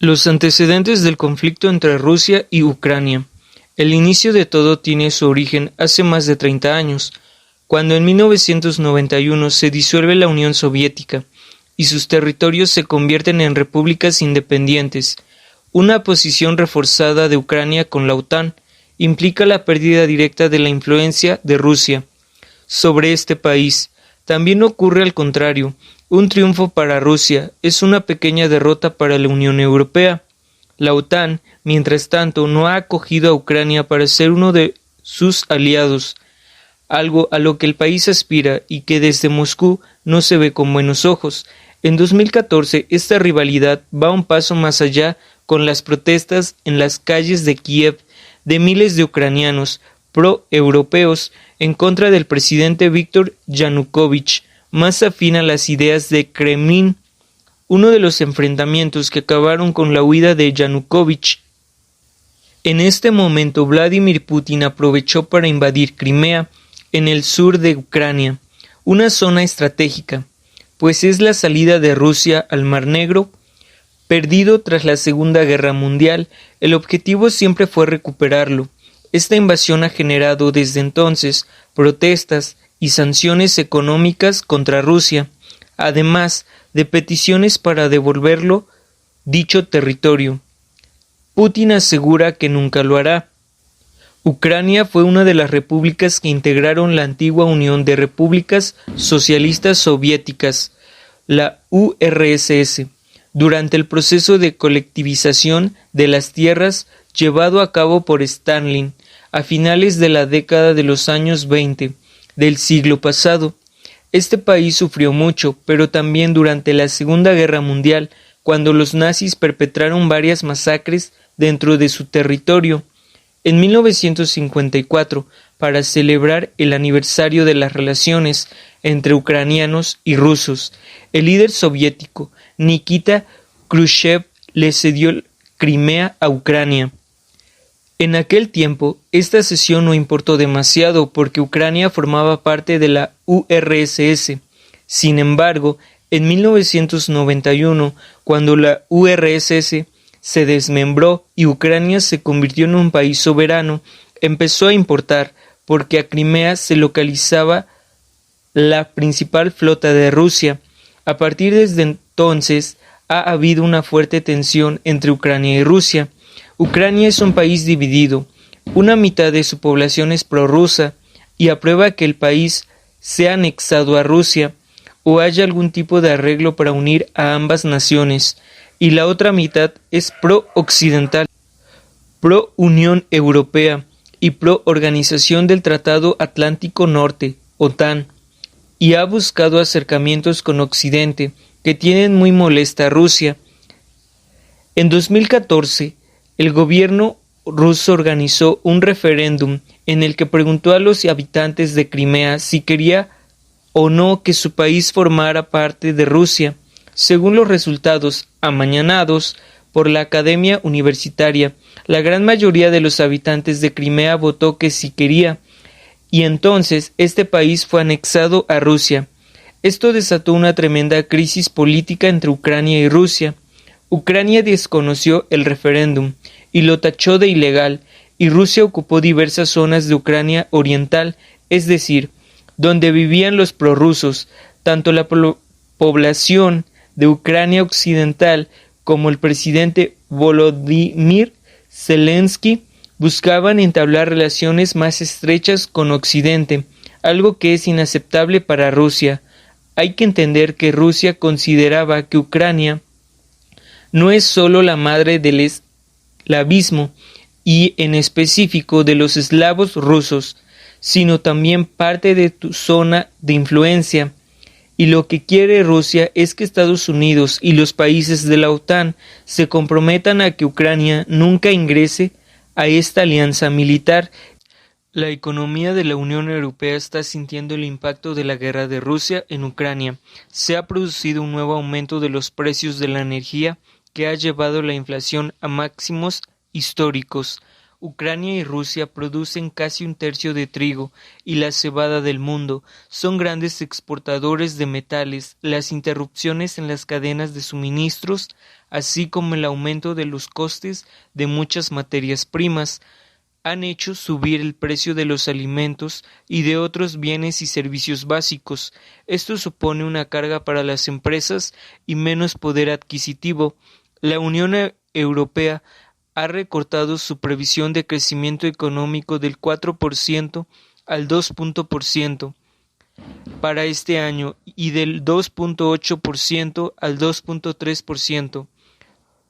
Los antecedentes del conflicto entre Rusia y Ucrania. El inicio de todo tiene su origen hace más de 30 años, cuando en 1991 se disuelve la Unión Soviética y sus territorios se convierten en repúblicas independientes. Una posición reforzada de Ucrania con la OTAN implica la pérdida directa de la influencia de Rusia sobre este país. También ocurre al contrario. Un triunfo para Rusia es una pequeña derrota para la Unión Europea. La OTAN, mientras tanto, no ha acogido a Ucrania para ser uno de sus aliados, algo a lo que el país aspira y que desde Moscú no se ve con buenos ojos. En 2014, esta rivalidad va un paso más allá con las protestas en las calles de Kiev de miles de ucranianos pro-europeos en contra del presidente Víktor Yanukovych, más afín a las ideas de Kremlin. Uno de los enfrentamientos que acabaron con la huida de Yanukovych. En este momento Vladimir Putin aprovechó para invadir Crimea, en el sur de Ucrania, una zona estratégica, pues es la salida de Rusia al Mar Negro. Perdido tras la Segunda Guerra Mundial, el objetivo siempre fue recuperarlo. Esta invasión ha generado desde entonces protestas y sanciones económicas contra Rusia, además de peticiones para devolverlo dicho territorio. Putin asegura que nunca lo hará. Ucrania fue una de las repúblicas que integraron la antigua Unión de Repúblicas Socialistas Soviéticas, la URSS, durante el proceso de colectivización de las tierras llevado a cabo por Stalin a finales de la década de los años 20 del siglo pasado. Este país sufrió mucho, pero también durante la Segunda Guerra Mundial, cuando los nazis perpetraron varias masacres dentro de su territorio. En 1954, para celebrar el aniversario de las relaciones entre ucranianos y rusos, el líder soviético Nikita Khrushchev le cedió Crimea a Ucrania. En aquel tiempo, esta cesión no importó demasiado porque Ucrania formaba parte de la URSS. Sin embargo, en 1991, cuando la URSS se desmembró y Ucrania se convirtió en un país soberano, empezó a importar, porque a Crimea se localizaba la principal flota de Rusia. A partir de entonces ha habido una fuerte tensión entre Ucrania y Rusia. Ucrania es un país dividido. Una mitad de su población es prorrusa y aprueba que el país sea anexado a Rusia o haya algún tipo de arreglo para unir a ambas naciones, y la otra mitad es pro-occidental, pro-Unión Europea y pro-Organización del Tratado Atlántico Norte, OTAN, y ha buscado acercamientos con Occidente, que tienen muy molesta a Rusia. En 2014, el gobierno ruso organizó un referéndum en el que preguntó a los habitantes de Crimea si quería o no que su país formara parte de Rusia. Según los resultados amañanados por la Academia Universitaria, la gran mayoría de los habitantes de Crimea votó que sí quería, y entonces este país fue anexado a Rusia. Esto desató una tremenda crisis política entre Ucrania y Rusia. Ucrania desconoció el referéndum y lo tachó de ilegal, y Rusia ocupó diversas zonas de Ucrania oriental, es decir, donde vivían los prorrusos. Tanto la población de Ucrania occidental como el presidente Volodymyr Zelensky buscaban entablar relaciones más estrechas con Occidente, algo que es inaceptable para Rusia. Hay que entender que Rusia consideraba que Ucrania no es solo la madre del eslavismo y en específico de los eslavos rusos, sino también parte de tu zona de influencia. Y lo que quiere Rusia es que Estados Unidos y los países de la OTAN se comprometan a que Ucrania nunca ingrese a esta alianza militar. La economía de la Unión Europea está sintiendo el impacto de la guerra de Rusia en Ucrania. Se ha producido un nuevo aumento de los precios de la energía que ha llevado la inflación a máximos históricos. Ucrania y Rusia producen casi un tercio de trigo y la cebada del mundo, son grandes exportadores de metales. Las interrupciones en las cadenas de suministros, así como el aumento de los costes de muchas materias primas, han hecho subir el precio de los alimentos y de otros bienes y servicios básicos. Esto supone una carga para las empresas y menos poder adquisitivo. La Unión Europea ha recortado su previsión de crecimiento económico del 4% al 2% para este año y del 2,8% al 2,3%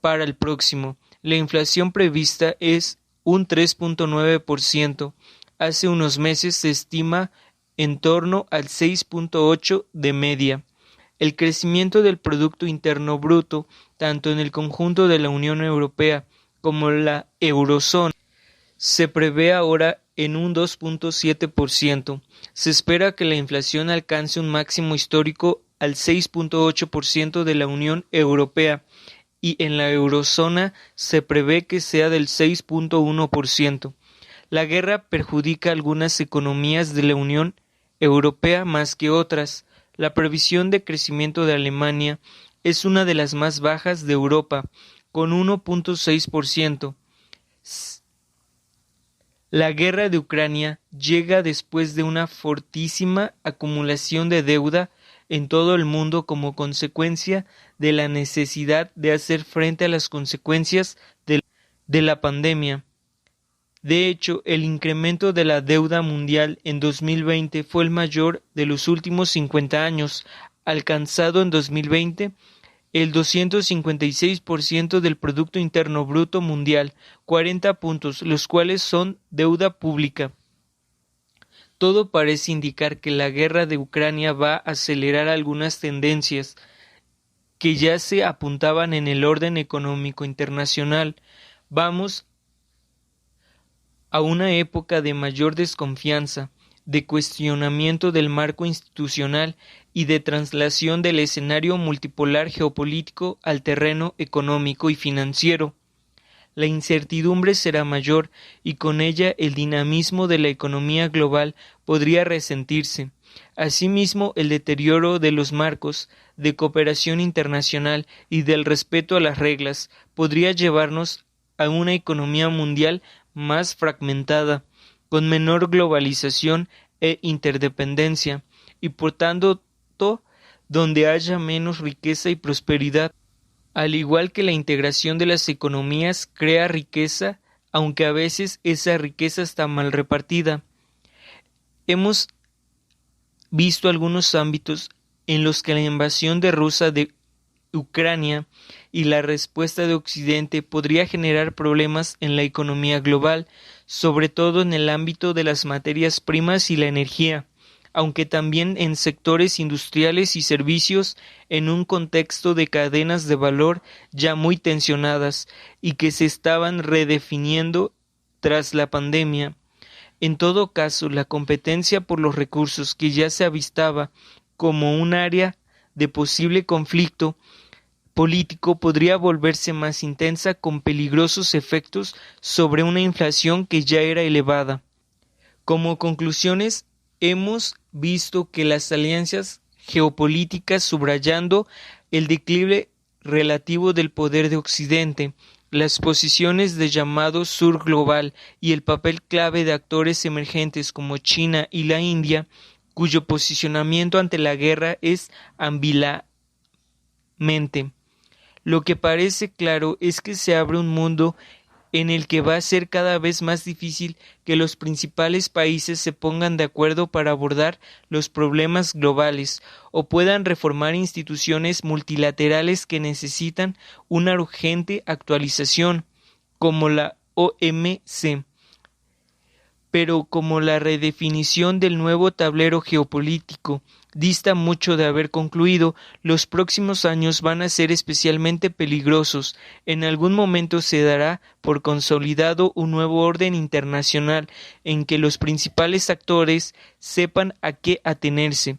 para el próximo. La inflación prevista es un 3,9%. Hace unos meses se estima en torno al 6,8% de media. El crecimiento del Producto Interno Bruto, tanto en el conjunto de la Unión Europea como la eurozona, se prevé ahora en un 2,7%. Se espera que la inflación alcance un máximo histórico al 6,8% de la Unión Europea y en la eurozona se prevé que sea del 6,1%. La guerra perjudica algunas economías de la Unión Europea más que otras. La previsión de crecimiento de Alemania es una de las más bajas de Europa, con 1,6%. La guerra de Ucrania llega después de una fortísima acumulación de deuda en todo el mundo como consecuencia de la necesidad de hacer frente a las consecuencias de la pandemia. De hecho, el incremento de la deuda mundial en 2020 fue el mayor de los últimos 50 años, alcanzado en 2020 el 256% del Producto Interno Bruto Mundial, 40 puntos, los cuales son deuda pública. Todo parece indicar que la guerra de Ucrania va a acelerar algunas tendencias que ya se apuntaban en el orden económico internacional. Vamos a una época de mayor desconfianza, de cuestionamiento del marco institucional y de traslación del escenario multipolar geopolítico al terreno económico y financiero. La incertidumbre será mayor y con ella el dinamismo de la economía global podría resentirse. Asimismo, el deterioro de los marcos de cooperación internacional y del respeto a las reglas podría llevarnos a una economía mundial más fragmentada, con menor globalización e interdependencia, y por tanto donde haya menos riqueza y prosperidad. Al igual que la integración de las economías crea riqueza, aunque a veces esa riqueza está mal repartida. Hemos visto algunos ámbitos en los que la invasión de Rusia de Ucrania y la respuesta de Occidente podría generar problemas en la economía global, sobre todo en el ámbito de las materias primas y la energía, aunque también en sectores industriales y servicios en un contexto de cadenas de valor ya muy tensionadas y que se estaban redefiniendo tras la pandemia. En todo caso, la competencia por los recursos que ya se avistaba como un área de posible conflicto político podría volverse más intensa con peligrosos efectos sobre una inflación que ya era elevada. Como conclusiones, hemos visto que las alianzas geopolíticas subrayando el declive relativo del poder de Occidente, las posiciones de llamado sur global y el papel clave de actores emergentes como China y la India, cuyo posicionamiento ante la guerra es ambivalente. Lo que parece claro es que se abre un mundo en el que va a ser cada vez más difícil que los principales países se pongan de acuerdo para abordar los problemas globales o puedan reformar instituciones multilaterales que necesitan una urgente actualización, como la OMC. Pero como la redefinición del nuevo tablero geopolítico dista mucho de haber concluido, los próximos años van a ser especialmente peligrosos. En algún momento se dará por consolidado un nuevo orden internacional en que los principales actores sepan a qué atenerse.